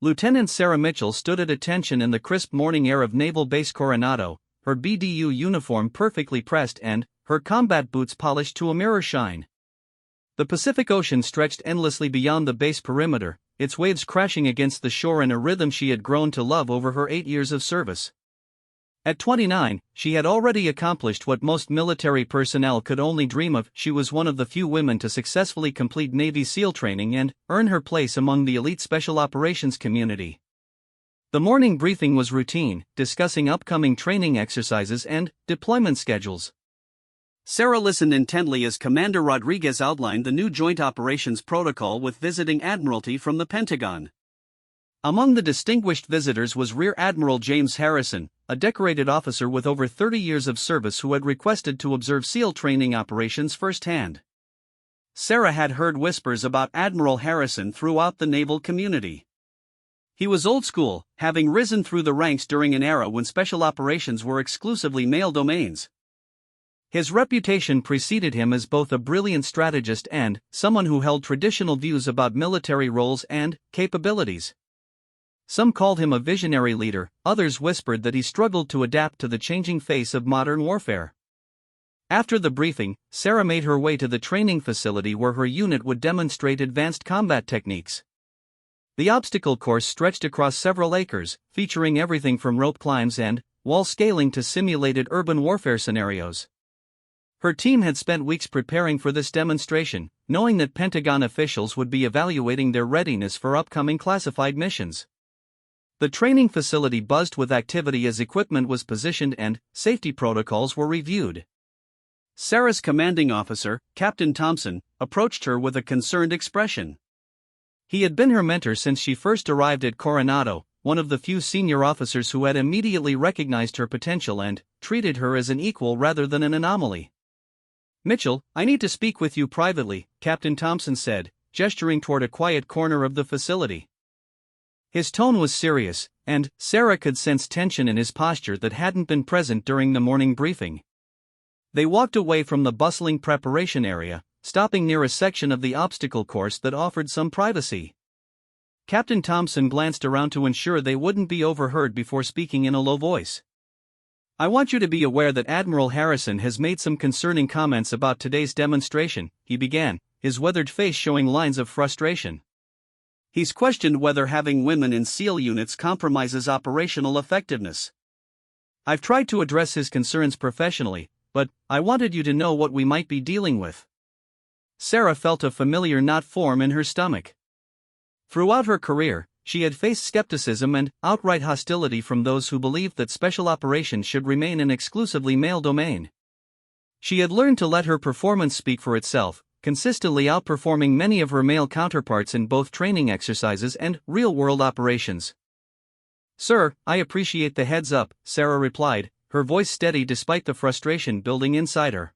Lieutenant Sarah Mitchell stood at attention in the crisp morning air of Naval Base Coronado, her BDU uniform perfectly pressed and her combat boots polished to a mirror shine. The Pacific Ocean stretched endlessly beyond the base perimeter, its waves crashing against the shore in a rhythm she had grown to love over her 8 years of service. At 29, she had already accomplished what most military personnel could only dream of. She was one of the few women to successfully complete Navy SEAL training and earn her place among the elite special operations community. The morning briefing was routine, discussing upcoming training exercises and deployment schedules. Sarah listened intently as Commander Rodriguez outlined the new Joint Operations Protocol with visiting Admiralty from the Pentagon. Among the distinguished visitors was Rear Admiral James Harrison, a decorated officer with over 30 years of service who had requested to observe SEAL training operations firsthand. Sarah had heard whispers about Admiral Harrison throughout the naval community. He was old school, having risen through the ranks during an era when special operations were exclusively male domains. His reputation preceded him as both a brilliant strategist and someone who held traditional views about military roles and capabilities. Some called him a visionary leader, others whispered that he struggled to adapt to the changing face of modern warfare. After the briefing, Sarah made her way to the training facility where her unit would demonstrate advanced combat techniques. The obstacle course stretched across several acres, featuring everything from rope climbs and wall scaling to simulated urban warfare scenarios. Her team had spent weeks preparing for this demonstration, knowing that Pentagon officials would be evaluating their readiness for upcoming classified missions. The training facility buzzed with activity as equipment was positioned and safety protocols were reviewed. Sarah's commanding officer, Captain Thompson, approached her with a concerned expression. He had been her mentor since she first arrived at Coronado, one of the few senior officers who had immediately recognized her potential and treated her as an equal rather than an anomaly. "Mitchell, I need to speak with you privately," Captain Thompson said, gesturing toward a quiet corner of the facility. His tone was serious, and Sarah could sense tension in his posture that hadn't been present during the morning briefing. They walked away from the bustling preparation area, stopping near a section of the obstacle course that offered some privacy. Captain Thompson glanced around to ensure they wouldn't be overheard before speaking in a low voice. "I want you to be aware that Admiral Harrison has made some concerning comments about today's demonstration," he began, his weathered face showing lines of frustration. "He's questioned whether having women in SEAL units compromises operational effectiveness. I've tried to address his concerns professionally, but I wanted you to know what we might be dealing with." Sarah felt a familiar knot form in her stomach. Throughout her career, she had faced skepticism and outright hostility from those who believed that special operations should remain an exclusively male domain. She had learned to let her performance speak for itself, consistently outperforming many of her male counterparts in both training exercises and real-world operations. "Sir, I appreciate the heads up," Sarah replied, her voice steady despite the frustration building inside her.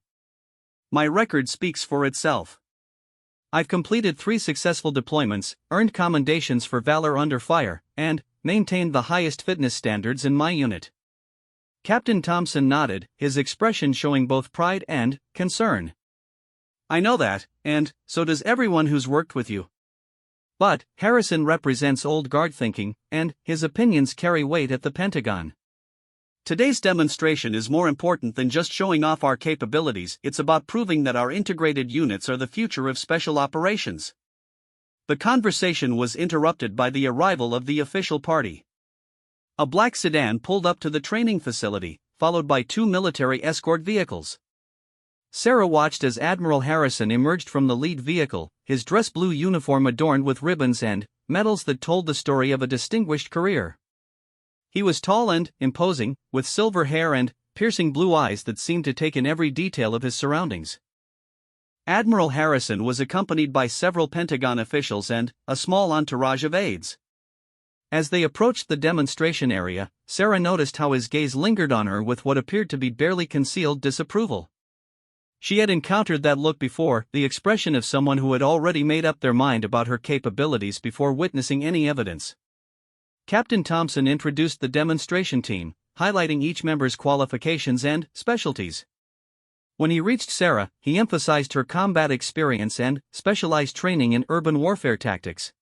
"My record speaks for itself. I've completed 3 successful deployments, earned commendations for valor under fire, and maintained the highest fitness standards in my unit." Captain Thompson nodded, his expression showing both pride and concern. "I know that, and so does everyone who's worked with you. But Harrison represents old guard thinking, and his opinions carry weight at the Pentagon. Today's demonstration is more important than just showing off our capabilities. It's about proving that our integrated units are the future of special operations." The conversation was interrupted by the arrival of the official party. A black sedan pulled up to the training facility, followed by 2 military escort vehicles. Sarah watched as Admiral Harrison emerged from the lead vehicle, his dress blue uniform adorned with ribbons and medals that told the story of a distinguished career. He was tall and imposing, with silver hair and piercing blue eyes that seemed to take in every detail of his surroundings. Admiral Harrison was accompanied by several Pentagon officials and a small entourage of aides. As they approached the demonstration area, Sarah noticed how his gaze lingered on her with what appeared to be barely concealed disapproval. She had encountered that look before, the expression of someone who had already made up their mind about her capabilities before witnessing any evidence. Captain Thompson introduced the demonstration team, highlighting each member's qualifications and specialties. When he reached Sarah, he emphasized her combat experience and specialized training in urban warfare tactics.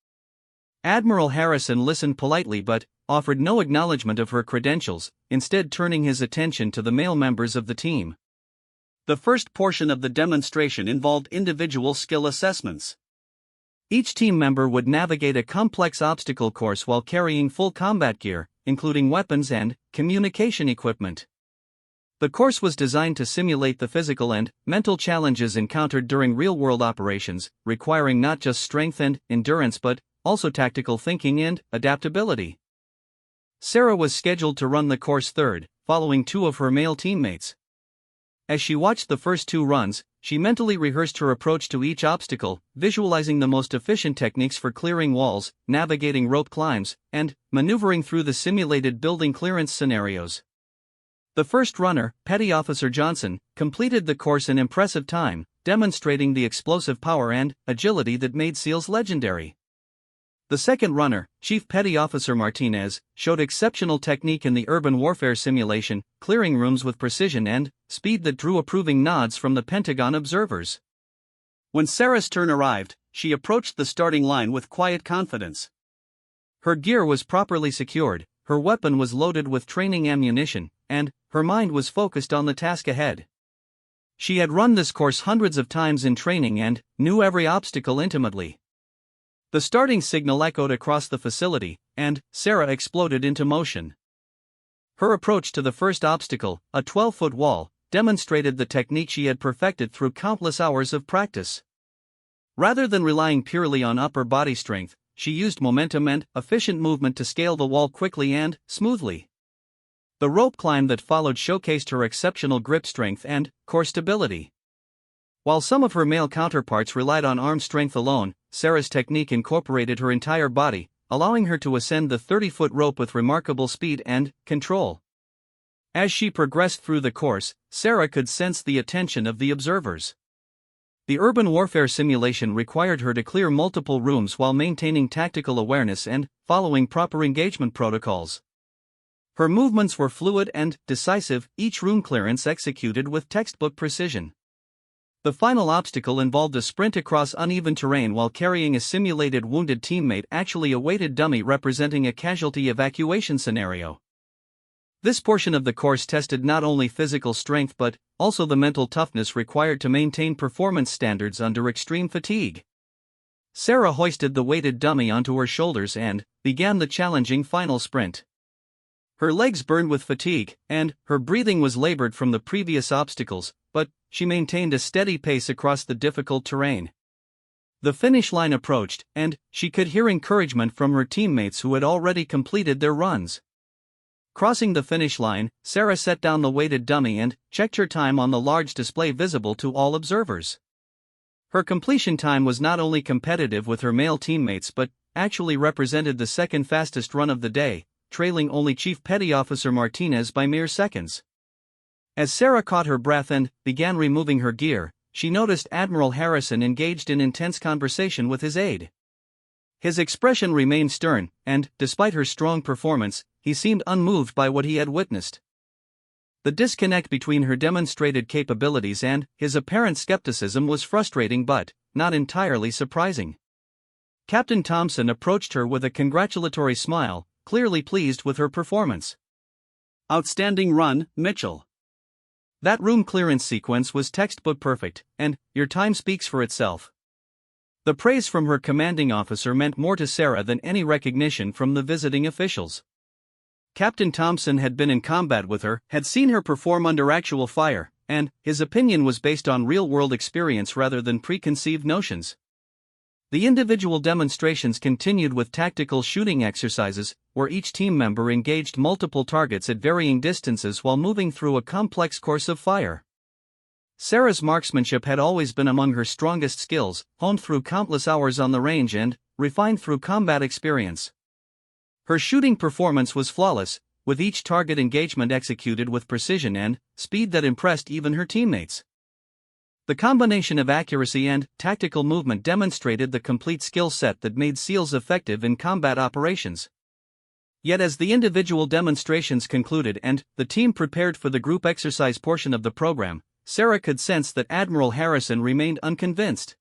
Admiral Harrison listened politely but offered no acknowledgement of her credentials, instead turning his attention to the male members of the team. The first portion of the demonstration involved individual skill assessments. Each team member would navigate a complex obstacle course while carrying full combat gear, including weapons and communication equipment. The course was designed to simulate the physical and mental challenges encountered during real-world operations, requiring not just strength and endurance but also tactical thinking and adaptability. Sarah was scheduled to run the course third, following two of her male teammates. As she watched the first two runs, she mentally rehearsed her approach to each obstacle, visualizing the most efficient techniques for clearing walls, navigating rope climbs, and maneuvering through the simulated building clearance scenarios. The first runner, Petty Officer Johnson, completed the course in impressive time, demonstrating the explosive power and agility that made SEALs legendary. The second runner, Chief Petty Officer Martinez, showed exceptional technique in the urban warfare simulation, clearing rooms with precision and speed that drew approving nods from the Pentagon observers. When Sarah's turn arrived, she approached the starting line with quiet confidence. Her gear was properly secured, her weapon was loaded with training ammunition, and her mind was focused on the task ahead. She had run this course hundreds of times in training and knew every obstacle intimately. The starting signal echoed across the facility, and Sarah exploded into motion. Her approach to the first obstacle, a 12-foot wall, demonstrated the technique she had perfected through countless hours of practice. Rather than relying purely on upper body strength, she used momentum and efficient movement to scale the wall quickly and smoothly. The rope climb that followed showcased her exceptional grip strength and core stability. While some of her male counterparts relied on arm strength alone, Sarah's technique incorporated her entire body, allowing her to ascend the 30-foot rope with remarkable speed and control. As she progressed through the course, Sarah could sense the attention of the observers. The urban warfare simulation required her to clear multiple rooms while maintaining tactical awareness and following proper engagement protocols. Her movements were fluid and decisive, each room clearance executed with textbook precision. The final obstacle involved a sprint across uneven terrain while carrying a simulated wounded teammate, actually a weighted dummy representing a casualty evacuation scenario. This portion of the course tested not only physical strength but also the mental toughness required to maintain performance standards under extreme fatigue. Sarah hoisted the weighted dummy onto her shoulders and began the challenging final sprint. Her legs burned with fatigue, and her breathing was labored from the previous obstacles, but she maintained a steady pace across the difficult terrain. The finish line approached, and she could hear encouragement from her teammates who had already completed their runs. Crossing the finish line, Sarah set down the weighted dummy and checked her time on the large display visible to all observers. Her completion time was not only competitive with her male teammates but actually represented the second fastest run of the day, trailing only Chief Petty Officer Martinez by mere seconds. As Sarah caught her breath and began removing her gear, she noticed Admiral Harrison engaged in intense conversation with his aide. His expression remained stern, and, despite her strong performance, he seemed unmoved by what he had witnessed. The disconnect between her demonstrated capabilities and his apparent skepticism was frustrating but not entirely surprising. Captain Thompson approached her with a congratulatory smile, clearly pleased with her performance. "Outstanding run, Mitchell. That room clearance sequence was textbook perfect, and your time speaks for itself." The praise from her commanding officer meant more to Sarah than any recognition from the visiting officials. Captain Thompson had been in combat with her, had seen her perform under actual fire, and his opinion was based on real-world experience rather than preconceived notions. The individual demonstrations continued with tactical shooting exercises, where each team member engaged multiple targets at varying distances while moving through a complex course of fire. Sarah's marksmanship had always been among her strongest skills, honed through countless hours on the range and refined through combat experience. Her shooting performance was flawless, with each target engagement executed with precision and speed that impressed even her teammates. The combination of accuracy and tactical movement demonstrated the complete skill set that made SEALs effective in combat operations. Yet as the individual demonstrations concluded and the team prepared for the group exercise portion of the program, Sarah could sense that Admiral Harrison remained unconvinced.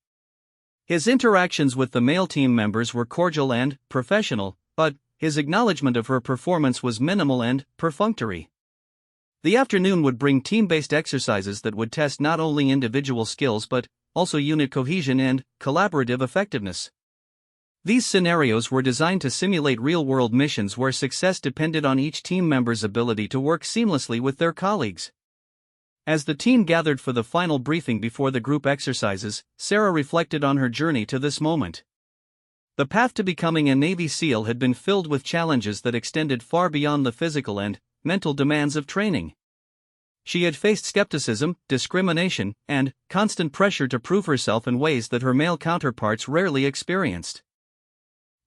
His interactions with the male team members were cordial and professional, but his acknowledgement of her performance was minimal and perfunctory. The afternoon would bring team-based exercises that would test not only individual skills but also unit cohesion and collaborative effectiveness. These scenarios were designed to simulate real-world missions where success depended on each team member's ability to work seamlessly with their colleagues. As the team gathered for the final briefing before the group exercises, Sarah reflected on her journey to this moment. The path to becoming a Navy SEAL had been filled with challenges that extended far beyond the physical and mental demands of training. She had faced skepticism, discrimination, and constant pressure to prove herself in ways that her male counterparts rarely experienced.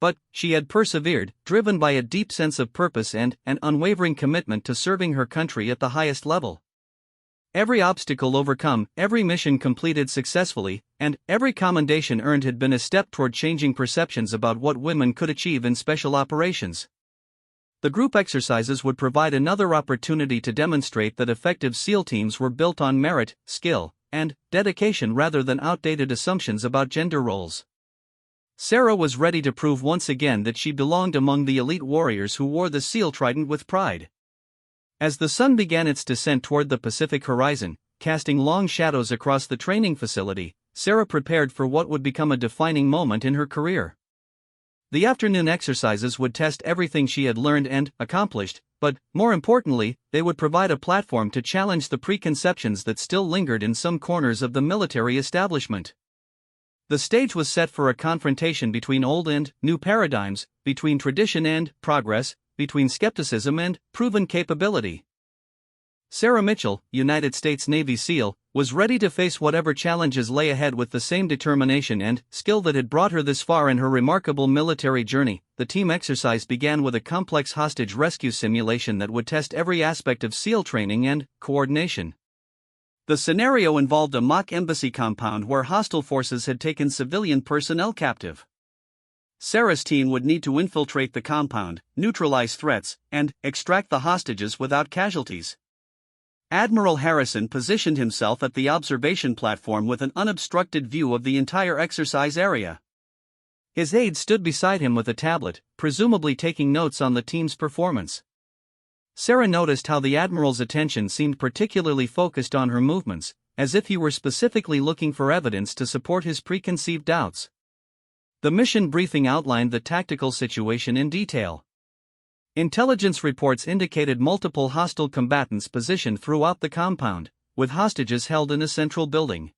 But she had persevered, driven by a deep sense of purpose and an unwavering commitment to serving her country at the highest level. Every obstacle overcome, every mission completed successfully, and every commendation earned had been a step toward changing perceptions about what women could achieve in special operations. The group exercises would provide another opportunity to demonstrate that effective SEAL teams were built on merit, skill, and dedication rather than outdated assumptions about gender roles. Sarah was ready to prove once again that she belonged among the elite warriors who wore the SEAL trident with pride. As the sun began its descent toward the Pacific horizon, casting long shadows across the training facility, Sarah prepared for what would become a defining moment in her career. The afternoon exercises would test everything she had learned and accomplished, but, more importantly, they would provide a platform to challenge the preconceptions that still lingered in some corners of the military establishment. The stage was set for a confrontation between old and new paradigms, between tradition and progress, between skepticism and proven capability. Sarah Mitchell, United States Navy SEAL, was ready to face whatever challenges lay ahead with the same determination and skill that had brought her this far in her remarkable military journey. The team exercise began with a complex hostage rescue simulation that would test every aspect of SEAL training and coordination. The scenario involved a mock embassy compound where hostile forces had taken civilian personnel captive. Sarah's team would need to infiltrate the compound, neutralize threats, and extract the hostages without casualties. Admiral Harrison positioned himself at the observation platform with an unobstructed view of the entire exercise area. His aide stood beside him with a tablet, presumably taking notes on the team's performance. Sarah noticed how the Admiral's attention seemed particularly focused on her movements, as if he were specifically looking for evidence to support his preconceived doubts. The mission briefing outlined the tactical situation in detail. Intelligence reports indicated multiple hostile combatants positioned throughout the compound, with hostages held in a central building.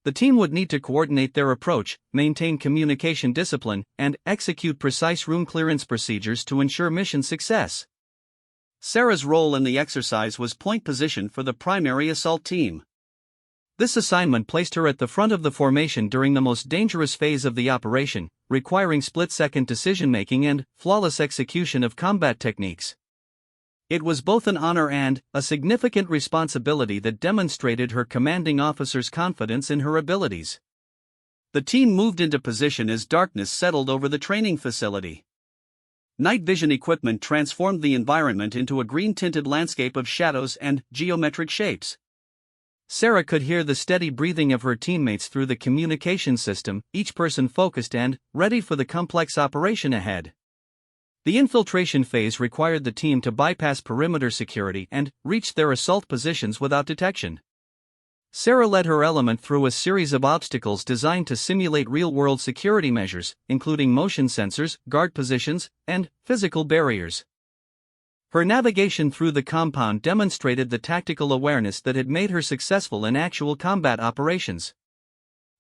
The team would need to coordinate their approach, maintain communication discipline, and execute precise room clearance procedures to ensure mission success. Sarah's role in the exercise was point position for the primary assault team. This assignment placed her at the front of the formation during the most dangerous phase of the operation, requiring split-second decision-making and flawless execution of combat techniques. It was both an honor and a significant responsibility that demonstrated her commanding officer's confidence in her abilities. The team moved into position as darkness settled over the training facility. Night vision equipment transformed the environment into a green-tinted landscape of shadows and geometric shapes. Sarah could hear the steady breathing of her teammates through the communication system, each person focused and ready for the complex operation ahead. The infiltration phase required the team to bypass perimeter security and reach their assault positions without detection. Sarah led her element through a series of obstacles designed to simulate real-world security measures, including motion sensors, guard positions, and physical barriers. Her navigation through the compound demonstrated the tactical awareness that had made her successful in actual combat operations.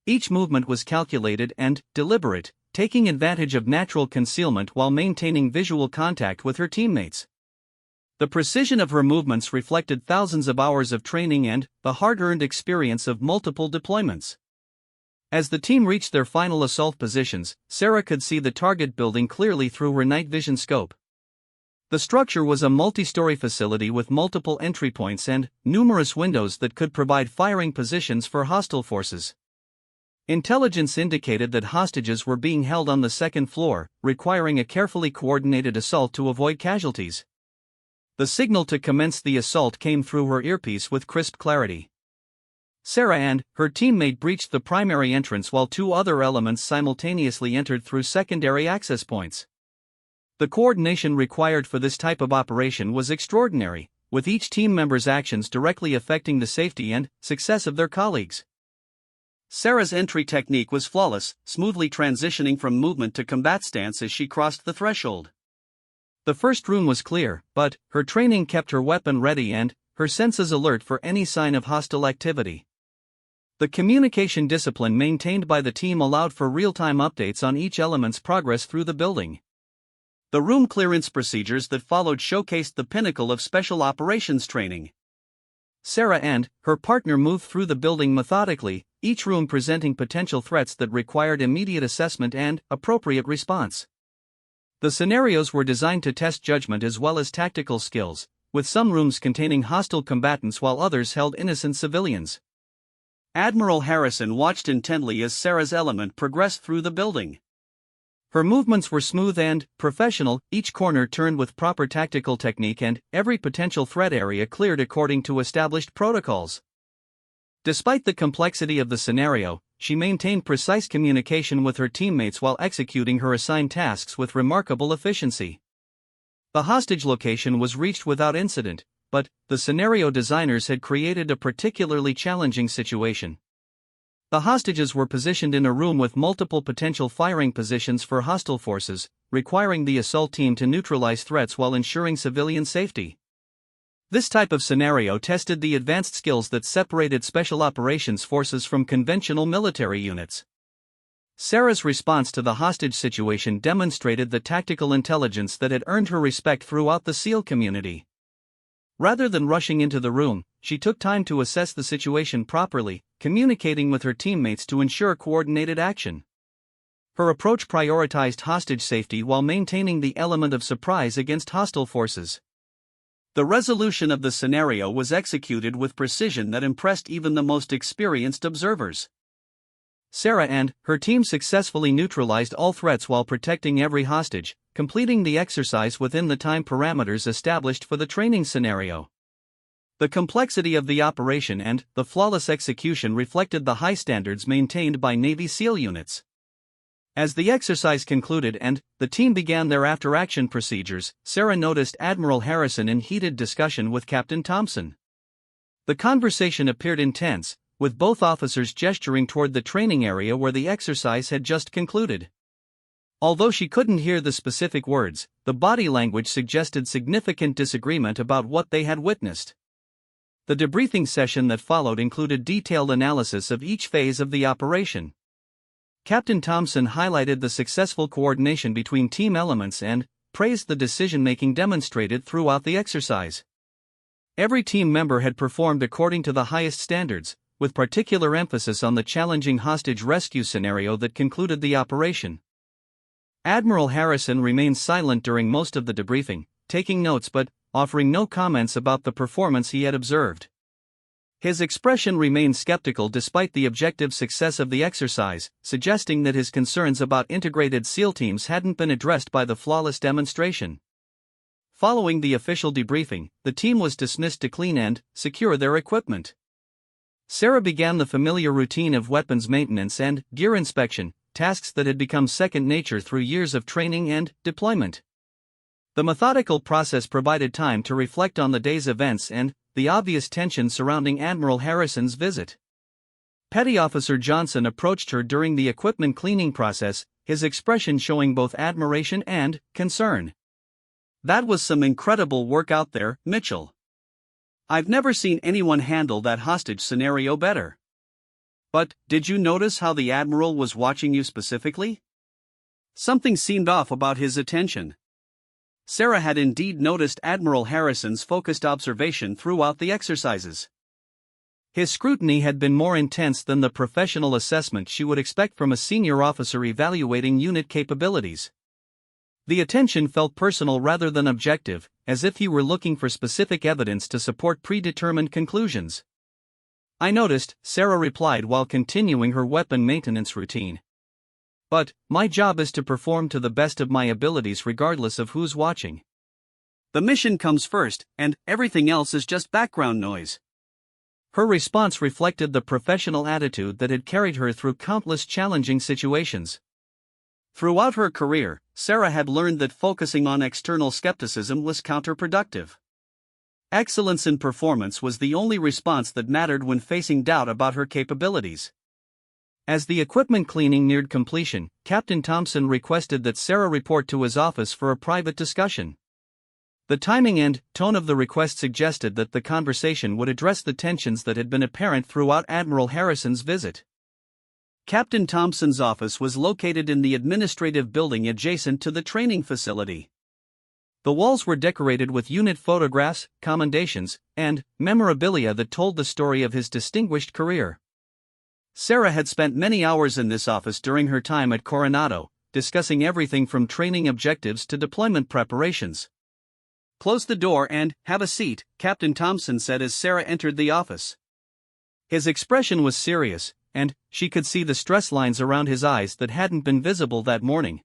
Each movement was calculated and deliberate, taking advantage of natural concealment while maintaining visual contact with her teammates. The precision of her movements reflected thousands of hours of training and the hard-earned experience of multiple deployments. As the team reached their final assault positions, Sarah could see the target building clearly through her night vision scope. The structure was a multi-story facility with multiple entry points and numerous windows that could provide firing positions for hostile forces. Intelligence indicated that hostages were being held on the second floor, requiring a carefully coordinated assault to avoid casualties. The signal to commence the assault came through her earpiece with crisp clarity. Sarah and her teammate breached the primary entrance while two other elements simultaneously entered through secondary access points. The coordination required for this type of operation was extraordinary, with each team member's actions directly affecting the safety and success of their colleagues. Sarah's entry technique was flawless, smoothly transitioning from movement to combat stance as she crossed the threshold. The first room was clear, but her training kept her weapon ready and her senses alert for any sign of hostile activity. The communication discipline maintained by the team allowed for real-time updates on each element's progress through the building. The room clearance procedures that followed showcased the pinnacle of special operations training. Sarah and her partner moved through the building methodically, each room presenting potential threats that required immediate assessment and appropriate response. The scenarios were designed to test judgment as well as tactical skills, with some rooms containing hostile combatants while others held innocent civilians. Admiral Harrison watched intently as Sarah's element progressed through the building. Her movements were smooth and professional, each corner turned with proper tactical technique and every potential threat area cleared according to established protocols. Despite the complexity of the scenario, she maintained precise communication with her teammates while executing her assigned tasks with remarkable efficiency. The hostage location was reached without incident, but the scenario designers had created a particularly challenging situation. The hostages were positioned in a room with multiple potential firing positions for hostile forces, requiring the assault team to neutralize threats while ensuring civilian safety. This type of scenario tested the advanced skills that separated special operations forces from conventional military units. Sarah's response to the hostage situation demonstrated the tactical intelligence that had earned her respect throughout the SEAL community. Rather than rushing into the room, she took time to assess the situation properly, communicating with her teammates to ensure coordinated action. Her approach prioritized hostage safety while maintaining the element of surprise against hostile forces. The resolution of the scenario was executed with precision that impressed even the most experienced observers. Sarah and her team successfully neutralized all threats while protecting every hostage, completing the exercise within the time parameters established for the training scenario. The complexity of the operation and the flawless execution reflected the high standards maintained by Navy SEAL units. As the exercise concluded and the team began their after-action procedures, Sarah noticed Admiral Harrison in heated discussion with Captain Thompson. The conversation appeared intense, with both officers gesturing toward the training area where the exercise had just concluded. Although she couldn't hear the specific words, the body language suggested significant disagreement about what they had witnessed. The debriefing session that followed included detailed analysis of each phase of the operation. Captain Thompson highlighted the successful coordination between team elements and praised the decision-making demonstrated throughout the exercise. Every team member had performed according to the highest standards, with particular emphasis on the challenging hostage rescue scenario that concluded the operation. Admiral Harrison remained silent during most of the debriefing, taking notes but offering no comments about the performance he had observed. His expression remained skeptical despite the objective success of the exercise, suggesting that his concerns about integrated SEAL teams hadn't been addressed by the flawless demonstration. Following the official debriefing, the team was dismissed to clean and secure their equipment. Sarah began the familiar routine of weapons maintenance and gear inspection, tasks that had become second nature through years of training and deployment. The methodical process provided time to reflect on the day's events and the obvious tension surrounding Admiral Harrison's visit. Petty Officer Johnson approached her during the equipment cleaning process, his expression showing both admiration and concern. "That was some incredible work out there, Mitchell. I've never seen anyone handle that hostage scenario better. But, did you notice how the Admiral was watching you specifically? Something seemed off about his attention." Sarah had indeed noticed Admiral Harrison's focused observation throughout the exercises. His scrutiny had been more intense than the professional assessment she would expect from a senior officer evaluating unit capabilities. The attention felt personal rather than objective, as if he were looking for specific evidence to support predetermined conclusions. "I noticed," Sarah replied while continuing her weapon maintenance routine. "But my job is to perform to the best of my abilities regardless of who's watching. The mission comes first, and everything else is just background noise." Her response reflected the professional attitude that had carried her through countless challenging situations. Throughout her career, Sarah had learned that focusing on external skepticism was counterproductive. Excellence in performance was the only response that mattered when facing doubt about her capabilities. As the equipment cleaning neared completion, Captain Thompson requested that Sarah report to his office for a private discussion. The timing and tone of the request suggested that the conversation would address the tensions that had been apparent throughout Admiral Harrison's visit. Captain Thompson's office was located in the administrative building adjacent to the training facility. The walls were decorated with unit photographs, commendations, and memorabilia that told the story of his distinguished career. Sarah had spent many hours in this office during her time at Coronado, discussing everything from training objectives to deployment preparations. "Close the door and have a seat," Captain Thompson said as Sarah entered the office. His expression was serious, and she could see the stress lines around his eyes that hadn't been visible that morning.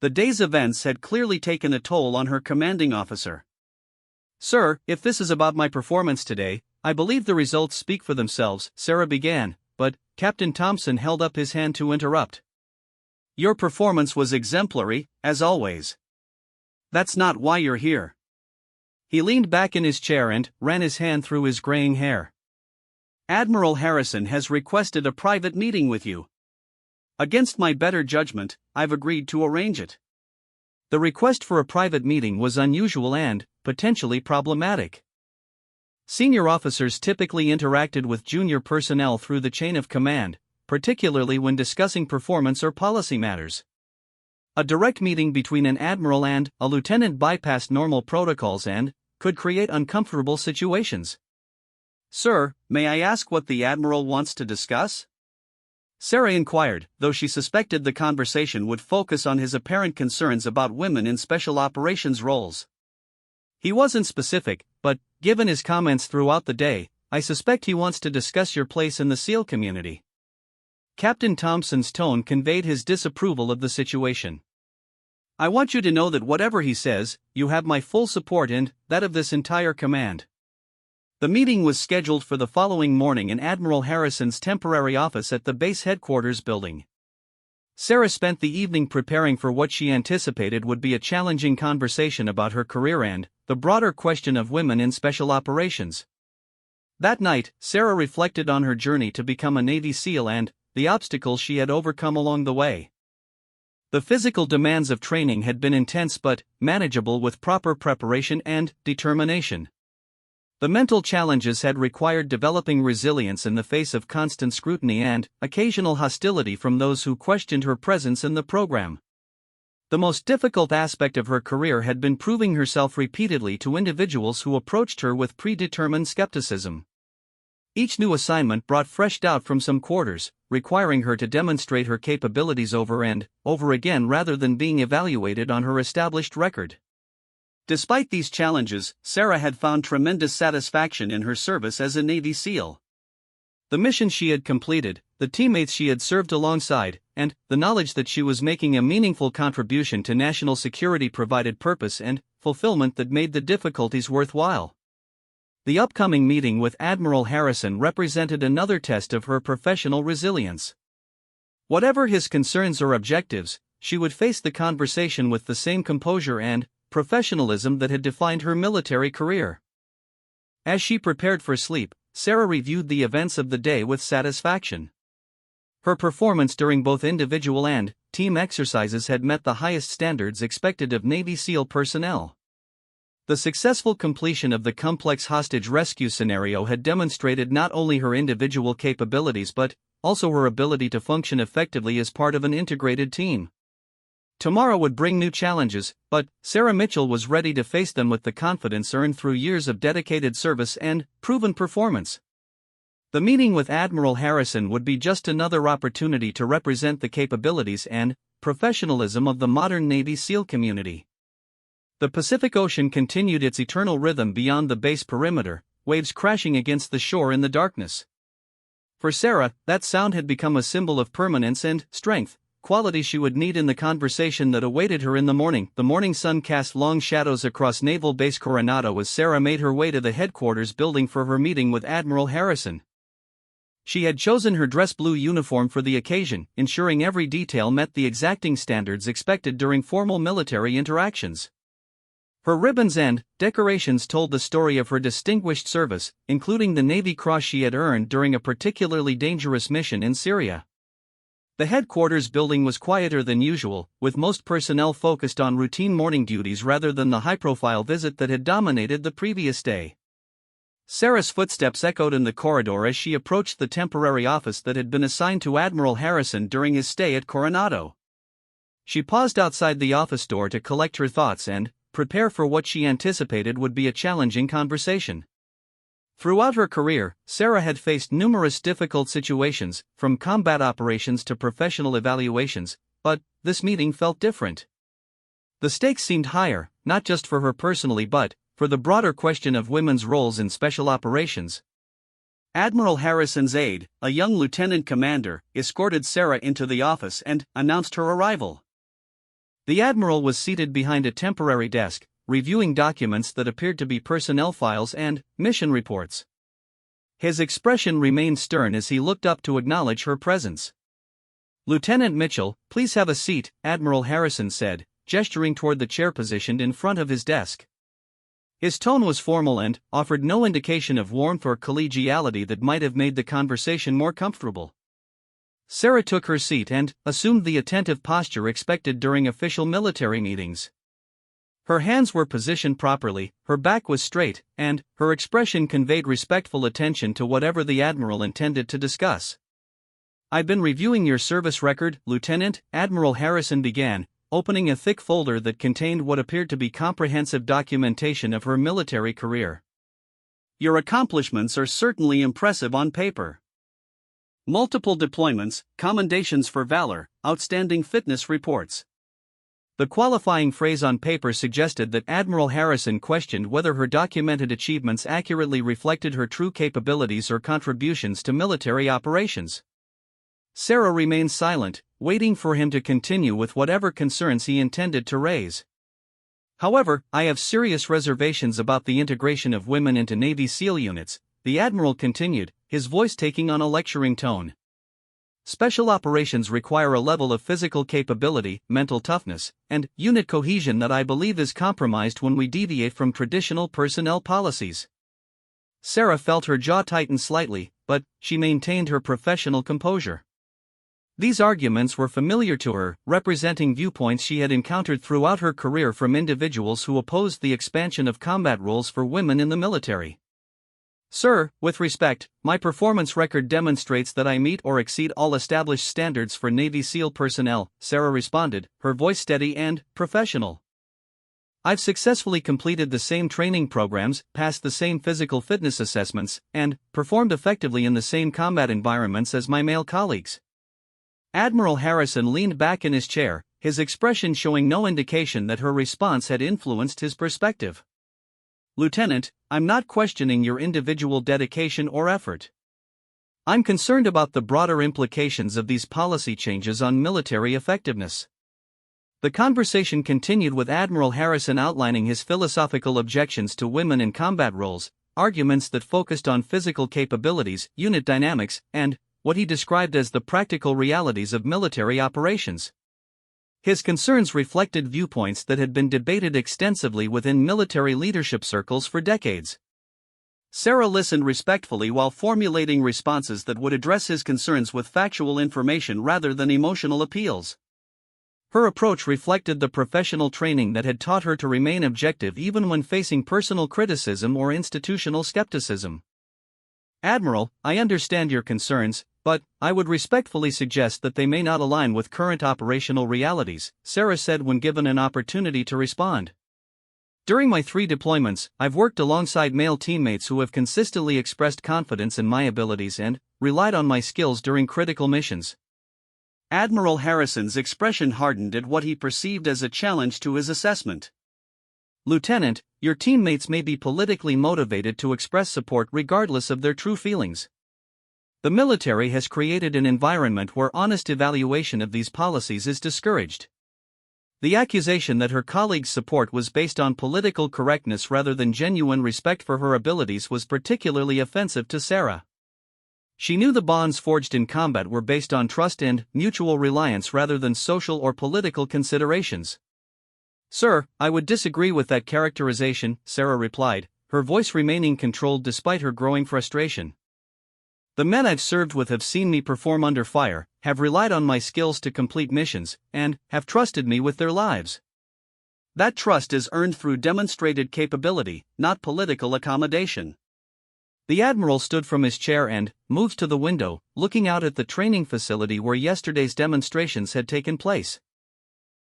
The day's events had clearly taken a toll on her commanding officer. "Sir, if this is about my performance today, I believe the results speak for themselves," Sarah began, but Captain Thompson held up his hand to interrupt. "Your performance was exemplary, as always. That's not why you're here." He leaned back in his chair and ran his hand through his graying hair. "Admiral Harrison has requested a private meeting with you. Against my better judgment, I've agreed to arrange it." The request for a private meeting was unusual and potentially problematic. Senior officers typically interacted with junior personnel through the chain of command, particularly when discussing performance or policy matters. A direct meeting between an admiral and a lieutenant bypassed normal protocols and could create uncomfortable situations. "Sir, may I ask what the admiral wants to discuss?" Sarah inquired, though she suspected the conversation would focus on his apparent concerns about women in special operations roles. He wasn't specific, but, given his comments throughout the day, I suspect he wants to discuss your place in the SEAL community. Captain Thompson's tone conveyed his disapproval of the situation. "I want you to know that whatever he says, you have my full support and that of this entire command." The meeting was scheduled for the following morning in Admiral Harrison's temporary office at the base headquarters building. Sarah spent the evening preparing for what she anticipated would be a challenging conversation about her career and the broader question of women in special operations. That night, Sarah reflected on her journey to become a Navy SEAL and the obstacles she had overcome along the way. The physical demands of training had been intense but manageable with proper preparation and determination. The mental challenges had required developing resilience in the face of constant scrutiny and occasional hostility from those who questioned her presence in the program. The most difficult aspect of her career had been proving herself repeatedly to individuals who approached her with predetermined skepticism. Each new assignment brought fresh doubt from some quarters, requiring her to demonstrate her capabilities over and over again rather than being evaluated on her established record. Despite these challenges, Sarah had found tremendous satisfaction in her service as a Navy SEAL. The mission she had completed, the teammates she had served alongside, and the knowledge that she was making a meaningful contribution to national security provided purpose and fulfillment that made the difficulties worthwhile. The upcoming meeting with Admiral Harrison represented another test of her professional resilience. Whatever his concerns or objectives, she would face the conversation with the same composure and professionalism that had defined her military career. As she prepared for sleep, Sarah reviewed the events of the day with satisfaction. Her performance during both individual and team exercises had met the highest standards expected of Navy SEAL personnel. The successful completion of the complex hostage rescue scenario had demonstrated not only her individual capabilities but also her ability to function effectively as part of an integrated team. Tomorrow would bring new challenges, but Sarah Mitchell was ready to face them with the confidence earned through years of dedicated service and proven performance. The meeting with Admiral Harrison would be just another opportunity to represent the capabilities and professionalism of the modern Navy SEAL community. The Pacific Ocean continued its eternal rhythm beyond the base perimeter, waves crashing against the shore in the darkness. For Sarah, that sound had become a symbol of permanence and strength, qualities she would need in the conversation that awaited her in the morning. The morning sun cast long shadows across Naval Base Coronado as Sarah made her way to the headquarters building for her meeting with Admiral Harrison. She had chosen her dress blue uniform for the occasion, ensuring every detail met the exacting standards expected during formal military interactions. Her ribbons and decorations told the story of her distinguished service, including the Navy Cross she had earned during a particularly dangerous mission in Syria. The headquarters building was quieter than usual, with most personnel focused on routine morning duties rather than the high-profile visit that had dominated the previous day. Sarah's footsteps echoed in the corridor as she approached the temporary office that had been assigned to Admiral Harrison during his stay at Coronado. She paused outside the office door to collect her thoughts and prepare for what she anticipated would be a challenging conversation. Throughout her career, Sarah had faced numerous difficult situations, from combat operations to professional evaluations, but this meeting felt different. The stakes seemed higher, not just for her personally but for the broader question of women's roles in special operations. Admiral Harrison's aide, a young lieutenant commander, escorted Sarah into the office and announced her arrival. The Admiral was seated behind a temporary desk, reviewing documents that appeared to be personnel files and mission reports. His expression remained stern as he looked up to acknowledge her presence. "Lieutenant Mitchell, please have a seat," Admiral Harrison said, gesturing toward the chair positioned in front of his desk. His tone was formal and offered no indication of warmth or collegiality that might have made the conversation more comfortable. Sarah took her seat and assumed the attentive posture expected during official military meetings. Her hands were positioned properly, her back was straight, and her expression conveyed respectful attention to whatever the Admiral intended to discuss. "I've been reviewing your service record, Lieutenant," Admiral Harrison began, opening a thick folder that contained what appeared to be comprehensive documentation of her military career. "Your accomplishments are certainly impressive on paper. Multiple deployments, commendations for valor, outstanding fitness reports." The qualifying phrase on paper suggested that Admiral Harrison questioned whether her documented achievements accurately reflected her true capabilities or contributions to military operations. Sarah remained silent, waiting for him to continue with whatever concerns he intended to raise. "However, I have serious reservations about the integration of women into Navy SEAL units," the Admiral continued, his voice taking on a lecturing tone. "Special operations require a level of physical capability, mental toughness, and unit cohesion that I believe is compromised when we deviate from traditional personnel policies." Sarah felt her jaw tighten slightly, but she maintained her professional composure. These arguments were familiar to her, representing viewpoints she had encountered throughout her career from individuals who opposed the expansion of combat roles for women in the military. "Sir, with respect, my performance record demonstrates that I meet or exceed all established standards for Navy SEAL personnel," Sarah responded, her voice steady and professional. "I've successfully completed the same training programs, passed the same physical fitness assessments, and performed effectively in the same combat environments as my male colleagues." Admiral Harrison leaned back in his chair, his expression showing no indication that her response had influenced his perspective. "Lieutenant, I'm not questioning your individual dedication or effort. I'm concerned about the broader implications of these policy changes on military effectiveness." The conversation continued with Admiral Harrison outlining his philosophical objections to women in combat roles, arguments that focused on physical capabilities, unit dynamics, and what he described as the practical realities of military operations. His concerns reflected viewpoints that had been debated extensively within military leadership circles for decades. Sarah listened respectfully while formulating responses that would address his concerns with factual information rather than emotional appeals. Her approach reflected the professional training that had taught her to remain objective even when facing personal criticism or institutional skepticism. "Admiral, I understand your concerns, but I would respectfully suggest that they may not align with current operational realities," Sarah said when given an opportunity to respond. "During my 3 deployments, I've worked alongside male teammates who have consistently expressed confidence in my abilities and relied on my skills during critical missions." Admiral Harrison's expression hardened at what he perceived as a challenge to his assessment. "Lieutenant, your teammates may be politically motivated to express support regardless of their true feelings. The military has created an environment where honest evaluation of these policies is discouraged. The accusation that her colleagues' support was based on political correctness rather than genuine respect for her abilities was particularly offensive to Sarah. She knew the bonds forged in combat were based on trust and mutual reliance rather than social or political considerations. "Sir, I would disagree with that characterization," Sarah replied, her voice remaining controlled despite her growing frustration. "The men I've served with have seen me perform under fire, have relied on my skills to complete missions, and have trusted me with their lives. That trust is earned through demonstrated capability, not political accommodation." The Admiral stood from his chair and moved to the window, looking out at the training facility where yesterday's demonstrations had taken place.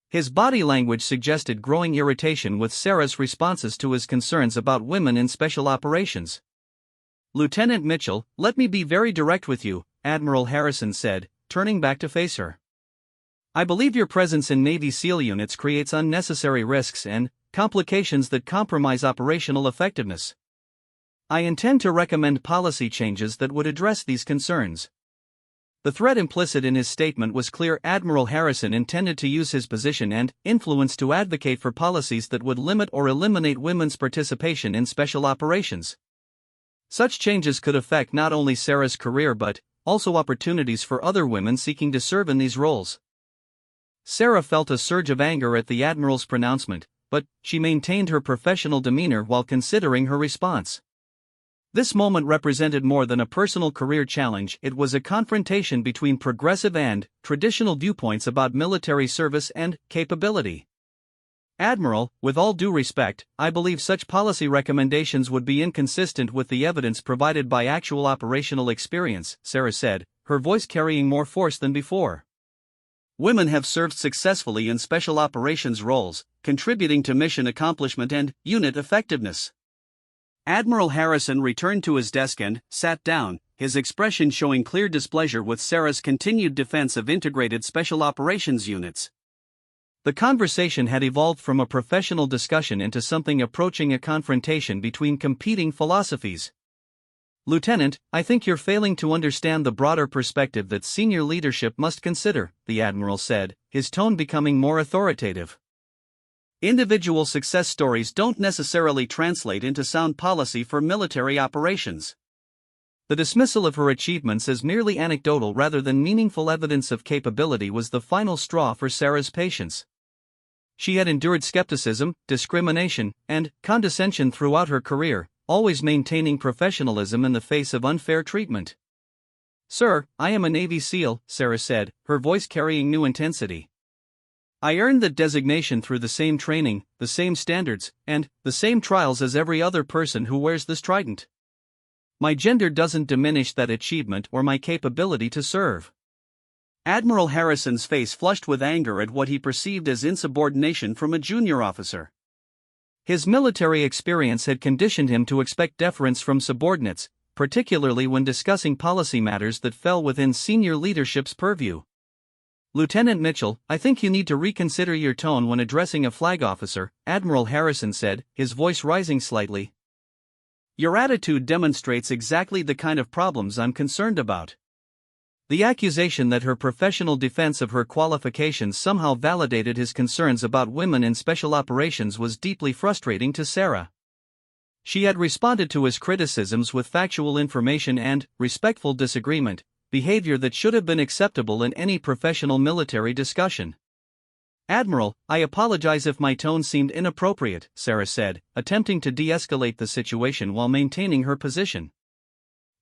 His body language suggested growing irritation with Sarah's responses to his concerns about women in special operations. "Lieutenant Mitchell, let me be very direct with you," Admiral Harrison said, turning back to face her. "I believe your presence in Navy SEAL units creates unnecessary risks and complications that compromise operational effectiveness. I intend to recommend policy changes that would address these concerns." The threat implicit in his statement was clear. Admiral Harrison intended to use his position and influence to advocate for policies that would limit or eliminate women's participation in special operations. Such changes could affect not only Sarah's career but also opportunities for other women seeking to serve in these roles. Sarah felt a surge of anger at the Admiral's pronouncement, but she maintained her professional demeanor while considering her response. This moment represented more than a personal career challenge. It was a confrontation between progressive and traditional viewpoints about military service and capability. "Admiral, with all due respect, I believe such policy recommendations would be inconsistent with the evidence provided by actual operational experience," Sarah said, her voice carrying more force than before. "Women have served successfully in special operations roles, contributing to mission accomplishment and unit effectiveness." Admiral Harrison returned to his desk and sat down, his expression showing clear displeasure with Sarah's continued defense of integrated special operations units. The conversation had evolved from a professional discussion into something approaching a confrontation between competing philosophies. "Lieutenant, I think you're failing to understand the broader perspective that senior leadership must consider," the Admiral said, his tone becoming more authoritative. "Individual success stories don't necessarily translate into sound policy for military operations." The dismissal of her achievements as merely anecdotal rather than meaningful evidence of capability was the final straw for Sarah's patience. She had endured skepticism, discrimination, and condescension throughout her career, always maintaining professionalism in the face of unfair treatment. "Sir, I am a Navy SEAL," Sarah said, her voice carrying new intensity. "I earned that designation through the same training, the same standards, and the same trials as every other person who wears this trident. My gender doesn't diminish that achievement or my capability to serve." Admiral Harrison's face flushed with anger at what he perceived as insubordination from a junior officer. His military experience had conditioned him to expect deference from subordinates, particularly when discussing policy matters that fell within senior leadership's purview. "Lieutenant Mitchell, I think you need to reconsider your tone when addressing a flag officer," Admiral Harrison said, his voice rising slightly. "Your attitude demonstrates exactly the kind of problems I'm concerned about." The accusation that her professional defense of her qualifications somehow validated his concerns about women in special operations was deeply frustrating to Sarah. She had responded to his criticisms with factual information and respectful disagreement, behavior that should have been acceptable in any professional military discussion. "Admiral, I apologize if my tone seemed inappropriate," Sarah said, attempting to de-escalate the situation while maintaining her position.